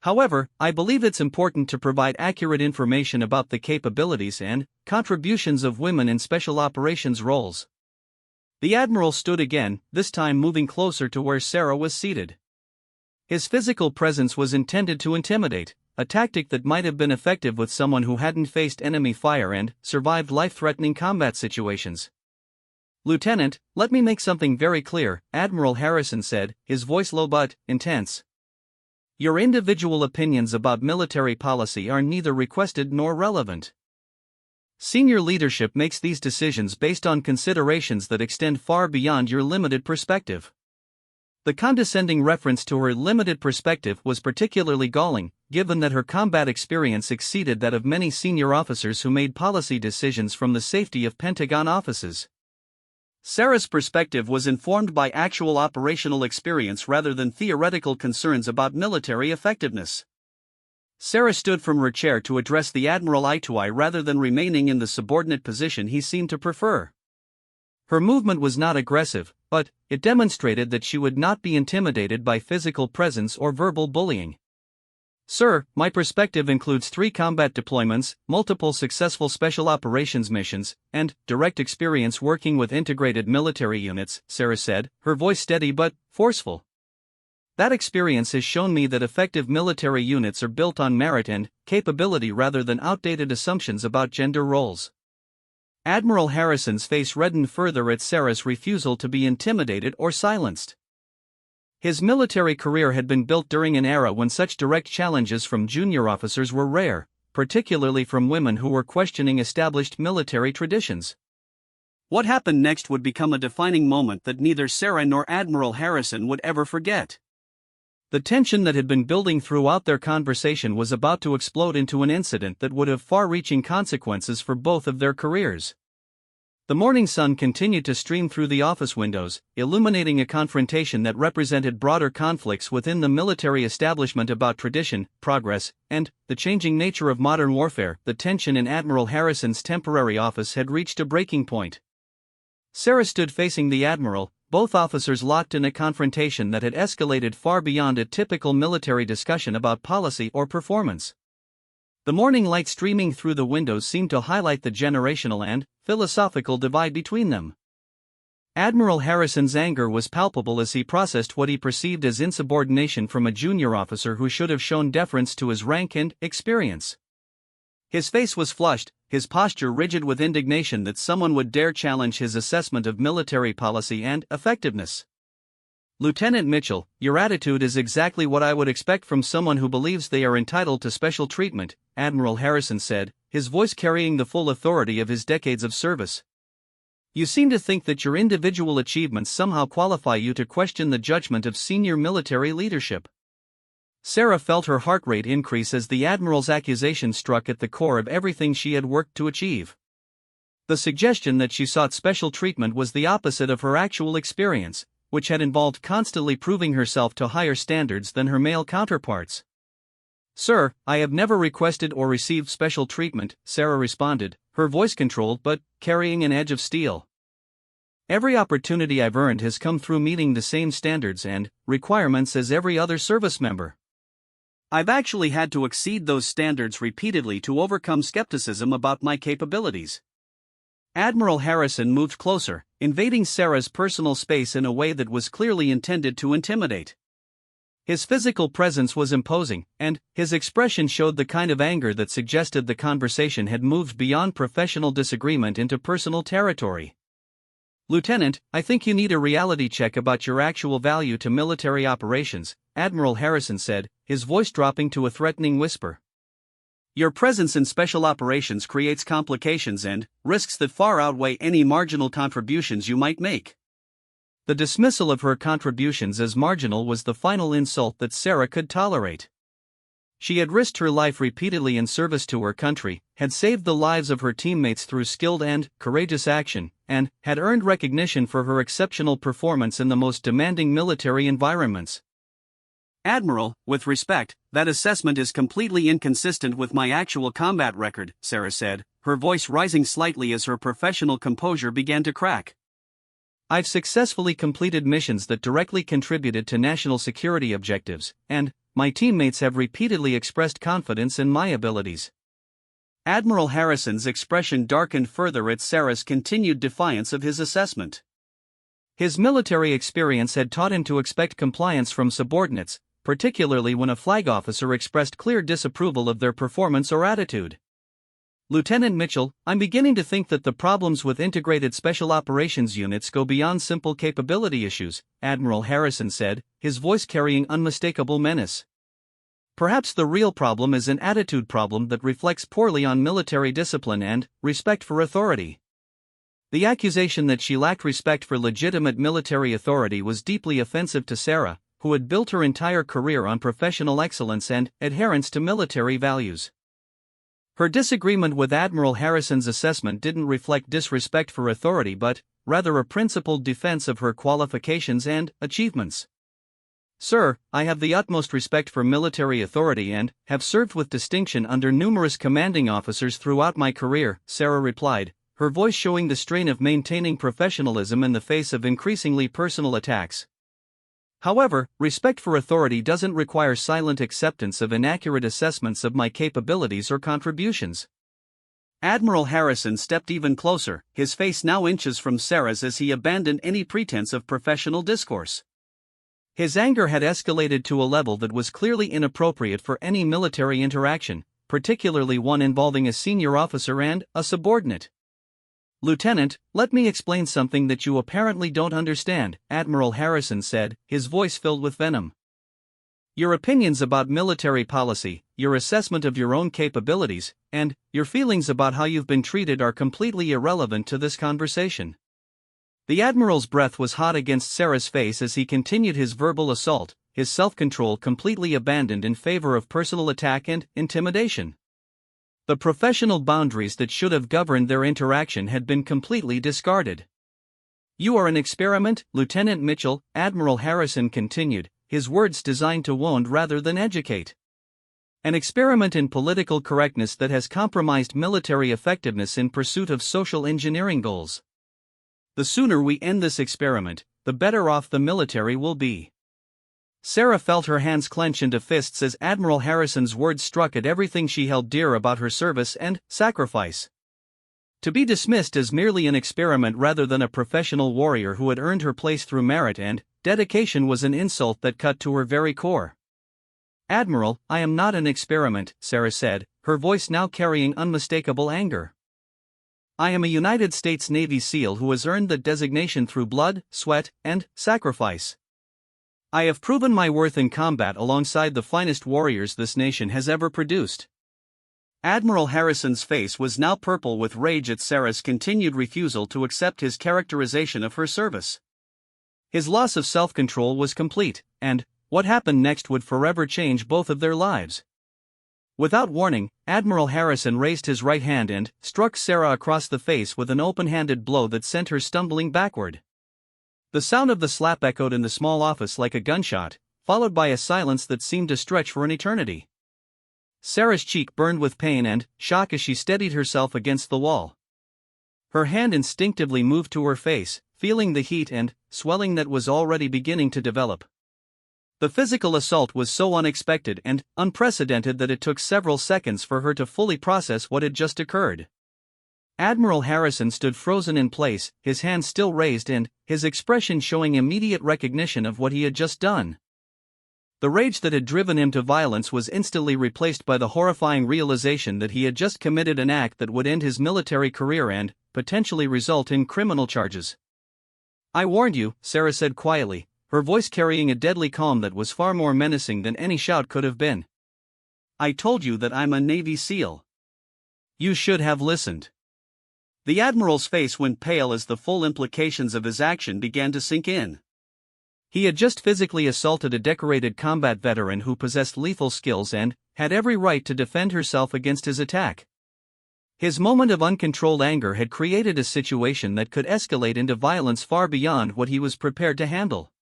"However, I believe it's important to provide accurate information about the capabilities and contributions of women in special operations roles." The Admiral stood again, this time moving closer to where Sarah was seated. His physical presence was intended to intimidate, a tactic that might have been effective with someone who hadn't faced enemy fire and survived life-threatening combat situations. "Lieutenant, let me make something very clear," Admiral Harrison said, his voice low but intense. "Your individual opinions about military policy are neither requested nor relevant. Senior leadership makes these decisions based on considerations that extend far beyond your limited perspective. The condescending reference to her limited perspective was particularly galling, given that her combat experience exceeded that of many senior officers who made policy decisions from the safety of Pentagon offices. Sarah's perspective was informed by actual operational experience rather than theoretical concerns about military effectiveness. Sarah stood from her chair to address the Admiral eye to eye rather than remaining in the subordinate position he seemed to prefer. Her movement was not aggressive, but it demonstrated that she would not be intimidated by physical presence or verbal bullying. "Sir, my perspective includes 3 combat deployments, multiple successful special operations missions, and direct experience working with integrated military units," Sarah said, her voice steady but forceful. "That experience has shown me that effective military units are built on merit and capability rather than outdated assumptions about gender roles." Admiral Harrison's face reddened further at Sarah's refusal to be intimidated or silenced. His military career had been built during an era when such direct challenges from junior officers were rare, particularly from women who were questioning established military traditions. What happened next would become a defining moment that neither Sarah nor Admiral Harrison would ever forget. The tension that had been building throughout their conversation was about to explode into an incident that would have far-reaching consequences for both of their careers. The morning sun continued to stream through the office windows, illuminating a confrontation that represented broader conflicts within the military establishment about tradition, progress, and the changing nature of modern warfare. The tension in Admiral Harrison's temporary office had reached a breaking point. Sarah stood facing the Admiral, both officers locked in a confrontation that had escalated far beyond a typical military discussion about policy or performance. The morning light streaming through the windows seemed to highlight the generational and philosophical divide between them. Admiral Harrison's anger was palpable as he processed what he perceived as insubordination from a junior officer who should have shown deference to his rank and experience. His face was flushed, his posture rigid with indignation that someone would dare challenge his assessment of military policy and effectiveness. "Lieutenant Mitchell, your attitude is exactly what I would expect from someone who believes they are entitled to special treatment," Admiral Harrison said, his voice carrying the full authority of his decades of service. "You seem to think that your individual achievements somehow qualify you to question the judgment of senior military leadership." Sarah felt her heart rate increase as the Admiral's accusation struck at the core of everything she had worked to achieve. The suggestion that she sought special treatment was the opposite of her actual experience, which had involved constantly proving herself to higher standards than her male counterparts. "Sir, I have never requested or received special treatment," Sarah responded, her voice controlled but carrying an edge of steel. "Every opportunity I've earned has come through meeting the same standards and requirements as every other service member. I've actually had to exceed those standards repeatedly to overcome skepticism about my capabilities." Admiral Harrison moved closer, invading Sarah's personal space in a way that was clearly intended to intimidate. His physical presence was imposing, and his expression showed the kind of anger that suggested the conversation had moved beyond professional disagreement into personal territory. "Lieutenant, I think you need a reality check about your actual value to military operations," Admiral Harrison said, his voice dropping to a threatening whisper. "Your presence in special operations creates complications and risks that far outweigh any marginal contributions you might make." The dismissal of her contributions as marginal was the final insult that Sarah could tolerate. She had risked her life repeatedly in service to her country, had saved the lives of her teammates through skilled and courageous action, and had earned recognition for her exceptional performance in the most demanding military environments. "Admiral, with respect, that assessment is completely inconsistent with my actual combat record," Sarah said, her voice rising slightly as her professional composure began to crack. "I've successfully completed missions that directly contributed to national security objectives, and my teammates have repeatedly expressed confidence in my abilities." Admiral Harrison's expression darkened further at Sarah's continued defiance of his assessment. His military experience had taught him to expect compliance from subordinates, particularly when a flag officer expressed clear disapproval of their performance or attitude. "Lieutenant Mitchell, I'm beginning to think that the problems with integrated special operations units go beyond simple capability issues," Admiral Harrison said, his voice carrying unmistakable menace. "Perhaps the real problem is an attitude problem that reflects poorly on military discipline and respect for authority." The accusation that she lacked respect for legitimate military authority was deeply offensive to Sarah, who had built her entire career on professional excellence and adherence to military values. Her disagreement with Admiral Harrison's assessment didn't reflect disrespect for authority but, rather, a principled defense of her qualifications and achievements. "Sir, I have the utmost respect for military authority and have served with distinction under numerous commanding officers throughout my career," Sarah replied, her voice showing the strain of maintaining professionalism in the face of increasingly personal attacks. "However, respect for authority doesn't require silent acceptance of inaccurate assessments of my capabilities or contributions." Admiral Harrison stepped even closer, his face now inches from Sarah's as he abandoned any pretense of professional discourse. His anger had escalated to a level that was clearly inappropriate for any military interaction, particularly one involving a senior officer and a subordinate. "Lieutenant, let me explain something that you apparently don't understand," Admiral Harrison said, his voice filled with venom. "Your opinions about military policy, your assessment of your own capabilities, and your feelings about how you've been treated are completely irrelevant to this conversation." The Admiral's breath was hot against Sarah's face as he continued his verbal assault, his self-control completely abandoned in favor of personal attack and intimidation. The professional boundaries that should have governed their interaction had been completely discarded. "You are an experiment, Lieutenant Mitchell," Admiral Harrison continued, his words designed to wound rather than educate. "An experiment in political correctness that has compromised military effectiveness in pursuit of social engineering goals. The sooner we end this experiment, the better off the military will be." Sarah felt her hands clench into fists as Admiral Harrison's words struck at everything she held dear about her service and sacrifice. To be dismissed as merely an experiment rather than a professional warrior who had earned her place through merit and dedication was an insult that cut to her very core. "Admiral, I am not an experiment," Sarah said, her voice now carrying unmistakable anger. "I am a United States Navy SEAL who has earned that designation through blood, sweat, and sacrifice. I have proven my worth in combat alongside the finest warriors this nation has ever produced." Admiral Harrison's face was now purple with rage at Sarah's continued refusal to accept his characterization of her service. His loss of self-control was complete, and what happened next would forever change both of their lives. Without warning, Admiral Harrison raised his right hand and struck Sarah across the face with an open-handed blow that sent her stumbling backward. The sound of the slap echoed in the small office like a gunshot, followed by a silence that seemed to stretch for an eternity. Sarah's cheek burned with pain and shock as she steadied herself against the wall. Her hand instinctively moved to her face, feeling the heat and swelling that was already beginning to develop. The physical assault was so unexpected and unprecedented that it took several seconds for her to fully process what had just occurred. Admiral Harrison stood frozen in place, his hands still raised and his expression showing immediate recognition of what he had just done. The rage that had driven him to violence was instantly replaced by the horrifying realization that he had just committed an act that would end his military career and potentially result in criminal charges. "I warned you," Sarah said quietly, her voice carrying a deadly calm that was far more menacing than any shout could have been. "I told you that I'm a Navy SEAL. You should have listened." The Admiral's face went pale as the full implications of his action began to sink in. He had just physically assaulted a decorated combat veteran who possessed lethal skills and had every right to defend herself against his attack. His moment of uncontrolled anger had created a situation that could escalate into violence far beyond what he was prepared to handle.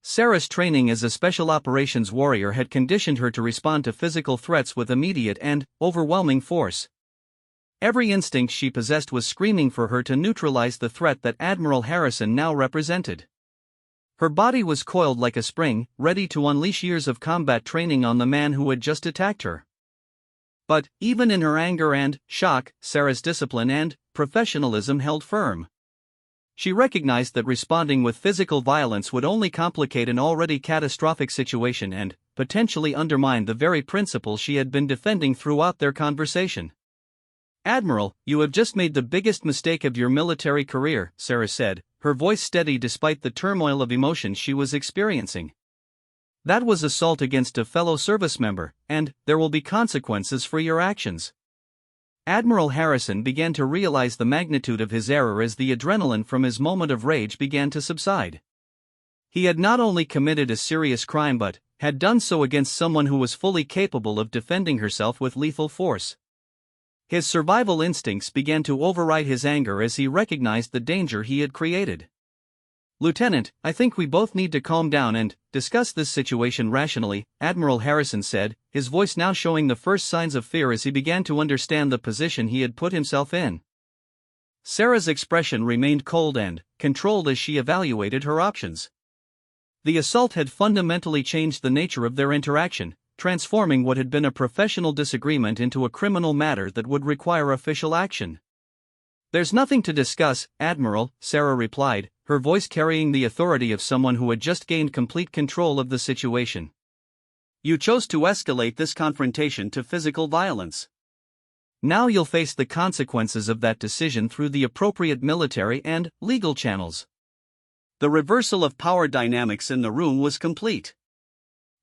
Sarah's training as a special operations warrior had conditioned her to respond to physical threats with immediate and overwhelming force. Every instinct she possessed was screaming for her to neutralize the threat that Admiral Harrison now represented. Her body was coiled like a spring, ready to unleash years of combat training on the man who had just attacked her. But, even in her anger and shock, Sarah's discipline and professionalism held firm. She recognized that responding with physical violence would only complicate an already catastrophic situation and potentially undermine the very principles she had been defending throughout their conversation. "Admiral, you have just made the biggest mistake of your military career," Sarah said, her voice steady despite the turmoil of emotion she was experiencing. "That was assault against a fellow service member, and there will be consequences for your actions." Admiral Harrison began to realize the magnitude of his error as the adrenaline from his moment of rage began to subside. He had not only committed a serious crime but had done so against someone who was fully capable of defending herself with lethal force. His survival instincts began to override his anger as he recognized the danger he had created. "Lieutenant, I think we both need to calm down and discuss this situation rationally," Admiral Harrison said, his voice now showing the first signs of fear as he began to understand the position he had put himself in. Sarah's expression remained cold and controlled as she evaluated her options. The assault had fundamentally changed the nature of their interaction, transforming what had been a professional disagreement into a criminal matter that would require official action. "There's nothing to discuss, Admiral," Sarah replied, her voice carrying the authority of someone who had just gained complete control of the situation. "You chose to escalate this confrontation to physical violence. Now you'll face the consequences of that decision through the appropriate military and legal channels." The reversal of power dynamics in the room was complete.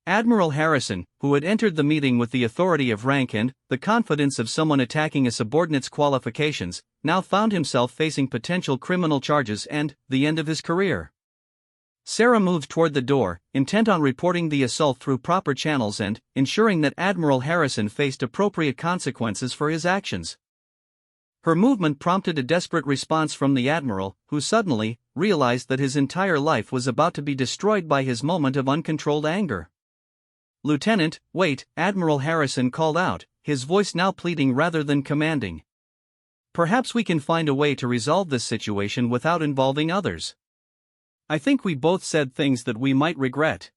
Admiral Harrison, who had entered the meeting with the authority of rank and the confidence of someone attacking a subordinate's qualifications, now found himself facing potential criminal charges and the end of his career. Sarah moved toward the door, intent on reporting the assault through proper channels and ensuring that Admiral Harrison faced appropriate consequences for his actions. Her movement prompted a desperate response from the Admiral, who suddenly realized that his entire life was about to be destroyed by his moment of uncontrolled anger. "Lieutenant, wait," Admiral Harrison called out, his voice now pleading rather than commanding. "Perhaps we can find a way to resolve this situation without involving others. I think we both said things that we might regret."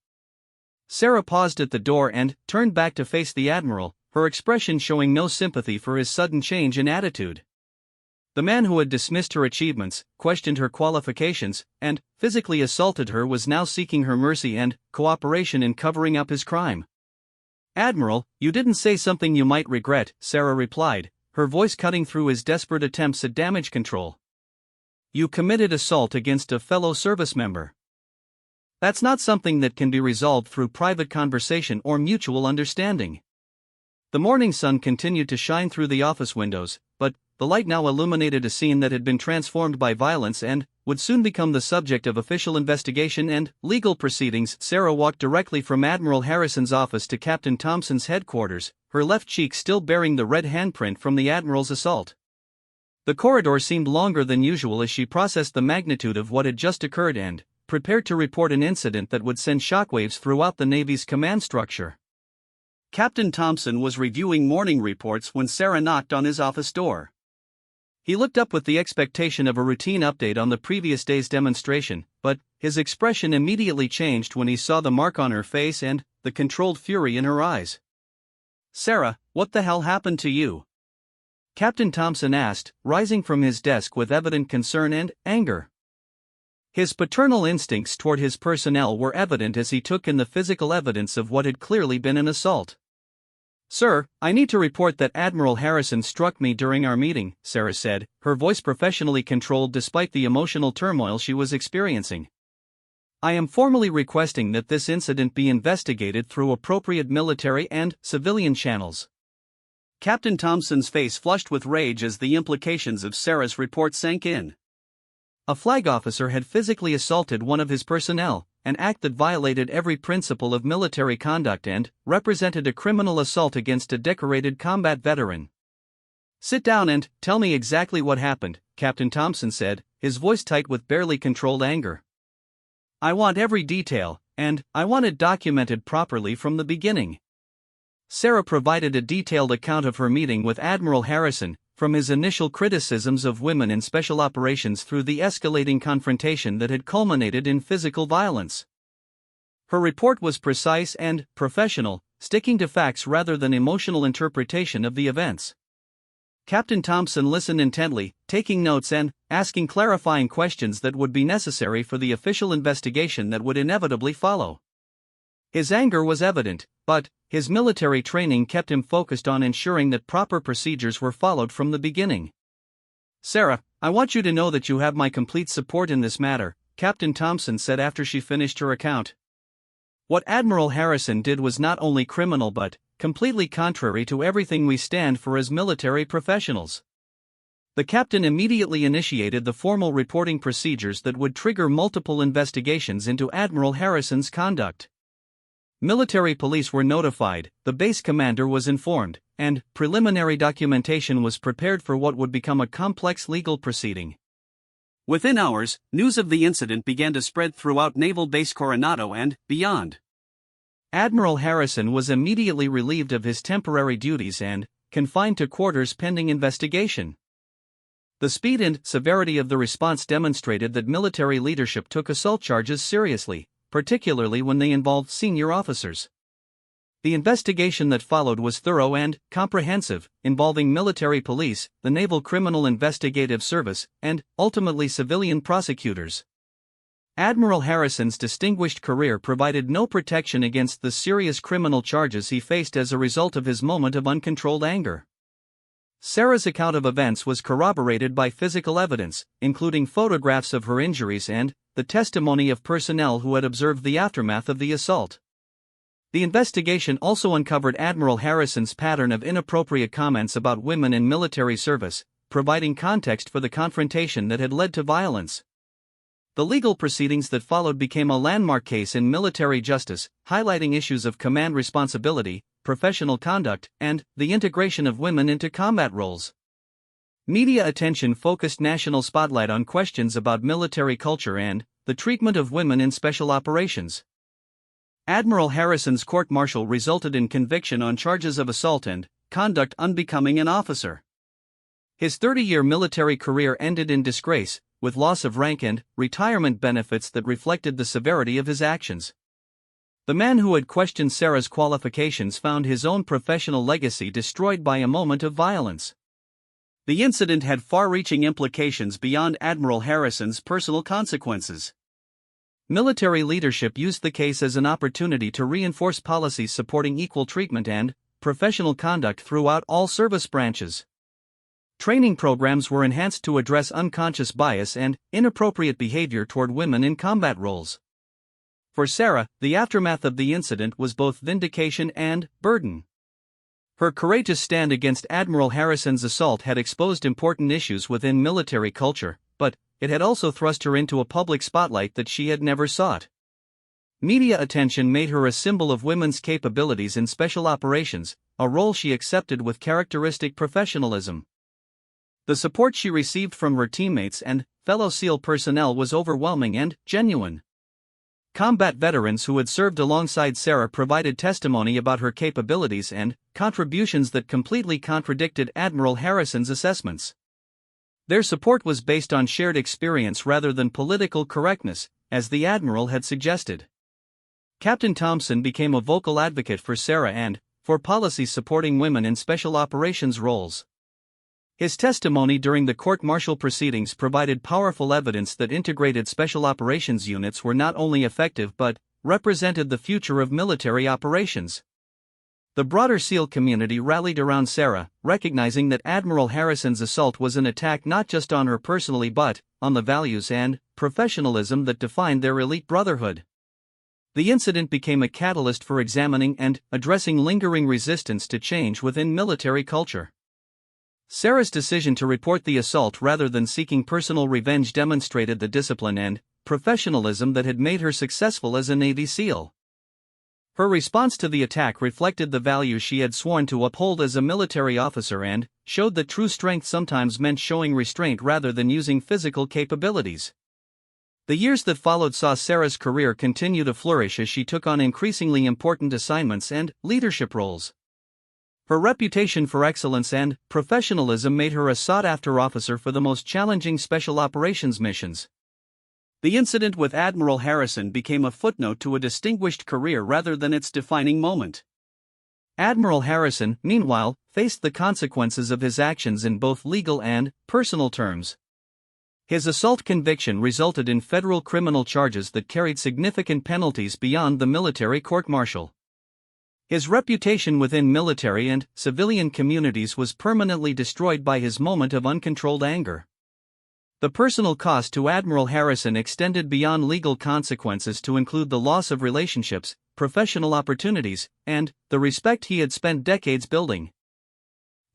Sarah paused at the door and turned back to face the Admiral, her expression showing no sympathy for his sudden change in attitude. The man who had dismissed her achievements, questioned her qualifications, and physically assaulted her was now seeking her mercy and cooperation in covering up his crime. "Admiral, you didn't say something you might regret," Sarah replied, her voice cutting through his desperate attempts at damage control. "You committed assault against a fellow service member. That's not something that can be resolved through private conversation or mutual understanding." The morning sun continued to shine through the office windows, but the light now illuminated a scene that had been transformed by violence and would soon become the subject of official investigation and legal proceedings. Sarah walked directly from Admiral Harrison's office to Captain Thompson's headquarters, her left cheek still bearing the red handprint from the Admiral's assault. The corridor seemed longer than usual as she processed the magnitude of what had just occurred and prepared to report an incident that would send shockwaves throughout the Navy's command structure. Captain Thompson was reviewing morning reports when Sarah knocked on his office door. He looked up with the expectation of a routine update on the previous day's demonstration, but his expression immediately changed when he saw the mark on her face and the controlled fury in her eyes. "Sarah, what the hell happened to you?" Captain Thompson asked, rising from his desk with evident concern and anger. His paternal instincts toward his personnel were evident as he took in the physical evidence of what had clearly been an assault. "Sir, I need to report that Admiral Harrison struck me during our meeting," Sarah said, her voice professionally controlled despite the emotional turmoil she was experiencing. "I am formally requesting that this incident be investigated through appropriate military and civilian channels." Captain Thompson's face flushed with rage as the implications of Sarah's report sank in. A flag officer had physically assaulted one of his personnel, an act that violated every principle of military conduct and represented a criminal assault against a decorated combat veteran. "Sit down and tell me exactly what happened," Captain Thompson said, his voice tight with barely controlled anger. "I want every detail, and I want it documented properly from the beginning." Sarah provided a detailed account of her meeting with Admiral Harrison, from his initial criticisms of women in special operations through the escalating confrontation that had culminated in physical violence. Her report was precise and professional, sticking to facts rather than emotional interpretation of the events. Captain Thompson listened intently, taking notes and asking clarifying questions that would be necessary for the official investigation that would inevitably follow. His anger was evident, but his military training kept him focused on ensuring that proper procedures were followed from the beginning. "Sarah, I want you to know that you have my complete support in this matter," Captain Thompson said after she finished her account. "What Admiral Harrison did was not only criminal but completely contrary to everything we stand for as military professionals. The captain immediately initiated the formal reporting procedures that would trigger multiple investigations into Admiral Harrison's conduct. Military police were notified, the base commander was informed, and preliminary documentation was prepared for what would become a complex legal proceeding. Within hours, news of the incident began to spread throughout Naval Base Coronado and beyond. Admiral Harrison was immediately relieved of his temporary duties and confined to quarters pending investigation. The speed and severity of the response demonstrated that military leadership took assault charges seriously, particularly when they involved senior officers. The investigation that followed was thorough and comprehensive, involving military police, the Naval Criminal Investigative Service, and, ultimately, civilian prosecutors. Admiral Harrison's distinguished career provided no protection against the serious criminal charges he faced as a result of his moment of uncontrolled anger. Sarah's account of events was corroborated by physical evidence, including photographs of her injuries and the testimony of personnel who had observed the aftermath of the assault. The investigation also uncovered Admiral Harrison's pattern of inappropriate comments about women in military service, providing context for the confrontation that had led to violence. The legal proceedings that followed became a landmark case in military justice, highlighting issues of command responsibility, professional conduct, and the integration of women into combat roles. Media attention focused national spotlight on questions about military culture and the treatment of women in special operations. Admiral Harrison's court-martial resulted in conviction on charges of assault and conduct unbecoming an officer. His 30-year military career ended in disgrace, with loss of rank and retirement benefits that reflected the severity of his actions. The man who had questioned Sarah's qualifications found his own professional legacy destroyed by a moment of violence. The incident had far-reaching implications beyond Admiral Harrison's personal consequences. Military leadership used the case as an opportunity to reinforce policies supporting equal treatment and professional conduct throughout all service branches. Training programs were enhanced to address unconscious bias and inappropriate behavior toward women in combat roles. For Sarah, the aftermath of the incident was both vindication and burden. Her courageous stand against Admiral Harrison's assault had exposed important issues within military culture, but it had also thrust her into a public spotlight that she had never sought. Media attention made her a symbol of women's capabilities in special operations, a role she accepted with characteristic professionalism. The support she received from her teammates and fellow SEAL personnel was overwhelming and genuine. Combat veterans who had served alongside Sarah provided testimony about her capabilities and contributions that completely contradicted Admiral Harrison's assessments. Their support was based on shared experience rather than political correctness, as the Admiral had suggested. Captain Thompson became a vocal advocate for Sarah and for policies supporting women in special operations roles. His testimony during the court-martial proceedings provided powerful evidence that integrated special operations units were not only effective but represented the future of military operations. The broader SEAL community rallied around Sarah, recognizing that Admiral Harrison's assault was an attack not just on her personally but on the values and professionalism that defined their elite brotherhood. The incident became a catalyst for examining and addressing lingering resistance to change within military culture. Sarah's decision to report the assault rather than seeking personal revenge demonstrated the discipline and professionalism that had made her successful as a Navy SEAL. Her response to the attack reflected the values she had sworn to uphold as a military officer and showed that true strength sometimes meant showing restraint rather than using physical capabilities. The years that followed saw Sarah's career continue to flourish as she took on increasingly important assignments and leadership roles. Her reputation for excellence and professionalism made her a sought-after officer for the most challenging special operations missions. The incident with Admiral Harrison became a footnote to a distinguished career rather than its defining moment. Admiral Harrison, meanwhile, faced the consequences of his actions in both legal and personal terms. His assault conviction resulted in federal criminal charges that carried significant penalties beyond the military court-martial. His reputation within military and civilian communities was permanently destroyed by his moment of uncontrolled anger. The personal cost to Admiral Harrison extended beyond legal consequences to include the loss of relationships, professional opportunities, and the respect he had spent decades building.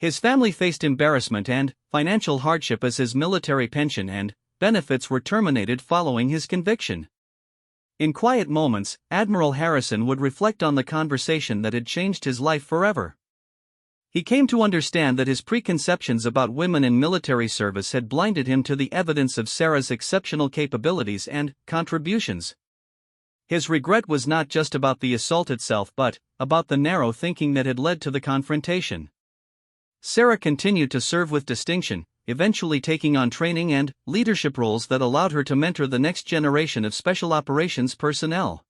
His family faced embarrassment and financial hardship as his military pension and benefits were terminated following his conviction. In quiet moments, Admiral Harrison would reflect on the conversation that had changed his life forever. He came to understand that his preconceptions about women in military service had blinded him to the evidence of Sarah's exceptional capabilities and contributions. His regret was not just about the assault itself but about the narrow thinking that had led to the confrontation. Sarah continued to serve with distinction, eventually taking on training and leadership roles that allowed her to mentor the next generation of special operations personnel.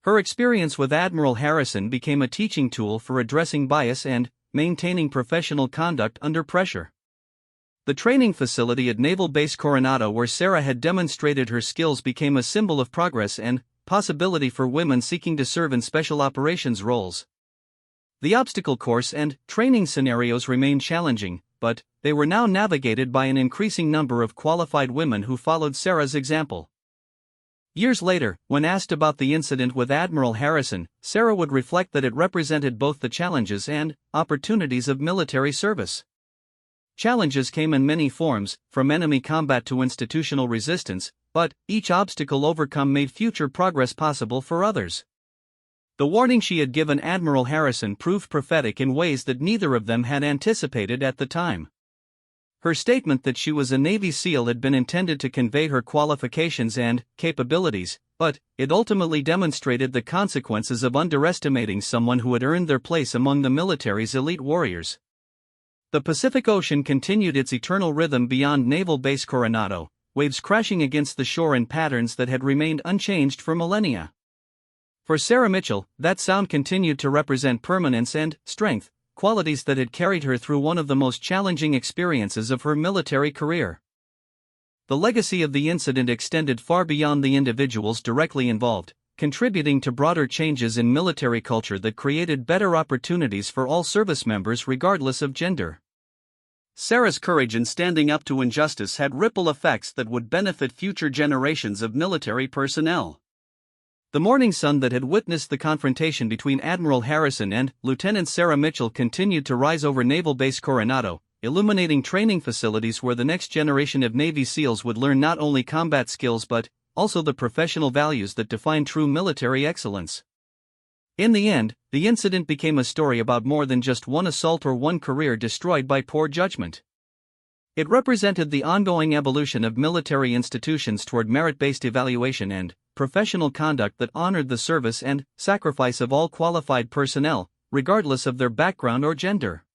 Her experience with Admiral Harrison became a teaching tool for addressing bias and maintaining professional conduct under pressure. The training facility at Naval Base Coronado where Sarah had demonstrated her skills became a symbol of progress and possibility for women seeking to serve in special operations roles. The obstacle course and training scenarios remained challenging, but they were now navigated by an increasing number of qualified women who followed Sarah's example. Years later, when asked about the incident with Admiral Harrison, Sarah would reflect that it represented both the challenges and opportunities of military service. Challenges came in many forms, from enemy combat to institutional resistance, but each obstacle overcome made future progress possible for others. The warning she had given Admiral Harrison proved prophetic in ways that neither of them had anticipated at the time. Her statement that she was a Navy SEAL had been intended to convey her qualifications and capabilities, but it ultimately demonstrated the consequences of underestimating someone who had earned their place among the military's elite warriors. The Pacific Ocean continued its eternal rhythm beyond Naval Base Coronado, waves crashing against the shore in patterns that had remained unchanged for millennia. For Sarah Mitchell, that sound continued to represent permanence and strength, qualities that had carried her through one of the most challenging experiences of her military career. The legacy of the incident extended far beyond the individuals directly involved, contributing to broader changes in military culture that created better opportunities for all service members regardless of gender. Sarah's courage in standing up to injustice had ripple effects that would benefit future generations of military personnel. The morning sun that had witnessed the confrontation between Admiral Harrison and Lieutenant Sarah Mitchell continued to rise over Naval Base Coronado, illuminating training facilities where the next generation of Navy SEALs would learn not only combat skills but also the professional values that define true military excellence. In the end, the incident became a story about more than just one assault or one career destroyed by poor judgment. It represented the ongoing evolution of military institutions toward merit-based evaluation and professional conduct that honored the service and sacrifice of all qualified personnel, regardless of their background or gender.